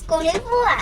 സ്കൂളിൽ പോവാ.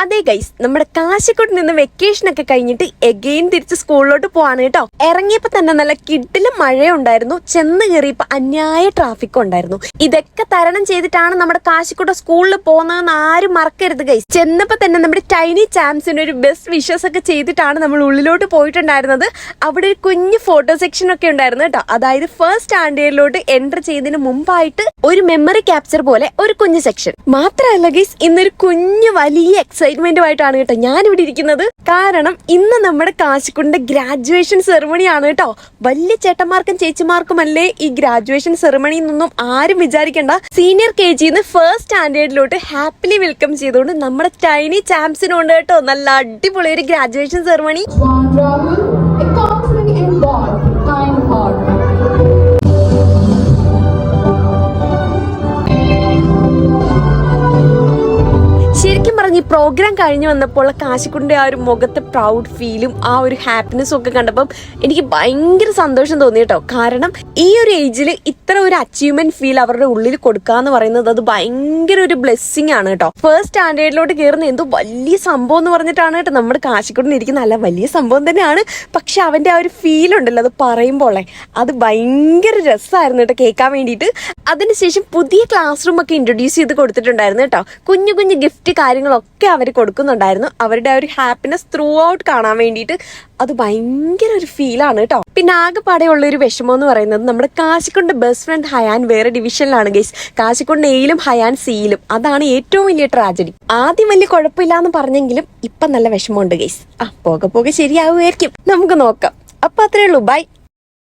അതെ ഗൈസ്, നമ്മുടെ കാശിക്കോട്ട് നിന്ന് വെക്കേഷൻ ഒക്കെ കഴിഞ്ഞിട്ട് എഗെയിൻ തിരിച്ച് സ്കൂളിലോട്ട് പോവാണ് കേട്ടോ. ഇറങ്ങിയപ്പോ തന്നെ നല്ല കിടിലം മഴയുണ്ടായിരുന്നു. ചെന്ന് കയറിയപ്പോ അന്യായ ട്രാഫിക് ഉണ്ടായിരുന്നു. ഇതൊക്കെ തരണം ചെയ്തിട്ടാണ് നമ്മുടെ കാശിക്കോട്ട് സ്കൂളിൽ പോകുന്നതെന്ന് ആരും മറക്കരുത് ഗൈസ്. ചെന്നപ്പോ തന്നെ നമ്മുടെ ടൈനി ചാംസിന് ഒരു ബെസ്റ്റ് വിഷസ് ഒക്കെ ചെയ്തിട്ടാണ് നമ്മൾ ഉള്ളിലോട്ട് പോയിട്ടുണ്ടായിരുന്നത്. അവിടെ ഒരു കുഞ്ഞു ഫോട്ടോ സെക്ഷൻ ഒക്കെ ഉണ്ടായിരുന്നു കേട്ടോ. അതായത് ഫസ്റ്റ് സ്റ്റാൻഡേർഡിലോട്ട് എൻ്റർ ചെയ്തതിന് മുമ്പായിട്ട് ഒരു മെമ്മറി ക്യാപ്ചർ പോലെ ഒരു കുഞ്ഞു സെക്ഷൻ. മാത്രമല്ല ഗൈസ്, ഇന്നൊരു കുഞ്ഞു വലിയ എക്സൈറ്റ്മെന്റുമായിട്ടാണ് കേട്ടോ ഞാനിവിടെ ഇരിക്കുന്നത്. കാരണം ഇന്ന് നമ്മുടെ കാശിക്കുണ്ടിന്റെ ഗ്രാജുവേഷൻ സെറിമണി ആണ് കേട്ടോ. വലിയ ചേട്ടന്മാർക്കും ചേച്ചിമാർക്കുമല്ലേ ഈ ഗ്രാജുവേഷൻ സെറിമണി എന്നൊന്നും ആരും വിചാരിക്കണ്ട. സീനിയർ KGന്ന് ഫസ്റ്റ് സ്റ്റാൻഡേർഡിലോട്ട് ഹാപ്പിലി വെൽക്കം ചെയ്തുകൊണ്ട് നമ്മുടെ ടൈനി ചാംസിനുണ്ട് കേട്ടോ നല്ല അടിപൊളി ഒരു ഗ്രാജുവേഷൻ സെറിമണി. ശരിക്കും പറഞ്ഞ് ഈ പ്രോഗ്രാം കഴിഞ്ഞ് വന്നപ്പോൾ കാശിക്കുണ്ടിന്റെ ആ ഒരു മുഖത്തെ പ്രൗഡ് ഫീലും ആ ഒരു ഹാപ്പിനെസ്സും ഒക്കെ കണ്ടപ്പം എനിക്ക് ഭയങ്കര സന്തോഷം തോന്നി കേട്ടോ. കാരണം ഈ ഒരു ഏജിൽ ഇത്ര ഒരു അച്ചീവ്മെന്റ് ഫീൽ അവരുടെ ഉള്ളിൽ കൊടുക്കാന്ന് പറയുന്നത് അത് ഭയങ്കര ഒരു ബ്ലെസ്സിങ് ആണ് കേട്ടോ. ഫസ്റ്റ് സ്റ്റാൻഡേർഡിലോട്ട് കയറുന്ന എന്തോ വലിയ സംഭവം എന്ന് പറഞ്ഞിട്ടാണ് കേട്ടോ നമ്മുടെ കാശിക്കുണ്ടിന് ഇരിക്കുന്ന. നല്ല വലിയ സംഭവം തന്നെയാണ്. പക്ഷെ അവന്റെ ആ ഒരു ഫീൽ ഉണ്ടല്ലോ അത് പറയുമ്പോളെ അത് ഭയങ്കര രസമായിരുന്നു കേട്ടോ കേൾക്കാൻ വേണ്ടിയിട്ട്. അതിനുശേഷം പുതിയ ക്ലാസ് റൂം ഒക്കെ ഇൻട്രൊഡ്യൂസ് ചെയ്ത് കൊടുത്തിട്ടുണ്ടായിരുന്നു കേട്ടോ. കുഞ്ഞു കുഞ്ഞു ഗിഫ്റ്റ് കാര്യങ്ങളൊക്കെ അവർ കൊടുക്കുന്നുണ്ടായിരുന്നു. അവരുടെ ആ ഒരു ഹാപ്പിനെസ് ത്രൂ ഔട്ട് കാണാൻ വേണ്ടിയിട്ട് അത് ഭയങ്കര ഒരു ഫീലാണ് കേട്ടോ. പിന്നെ ആകെപ്പാടെയുള്ള ഒരു വിഷമം എന്ന് പറയുന്നത് നമ്മുടെ കാശിക്കൊണ്ട് ബെസ്റ്റ് ഫ്രണ്ട് ഹയാൻ വേറെ ഡിവിഷനിലാണ് ഗൈസ്. കാശിക്കൊണ്ട് Aയിലും ഹയാൻ Cയിലും. അതാണ് ഏറ്റവും വലിയ ട്രാജഡി. ആദ്യം വലിയ കുഴപ്പമില്ലാന്ന് പറഞ്ഞെങ്കിലും ഇപ്പം നല്ല വിഷമമുണ്ട് ഗൈസ്. പോകെ പോകെ ശരിയാവുമായിരിക്കും, നമുക്ക് നോക്കാം. അപ്പൊ അത്രേ ഉള്ളൂ. ബൈ.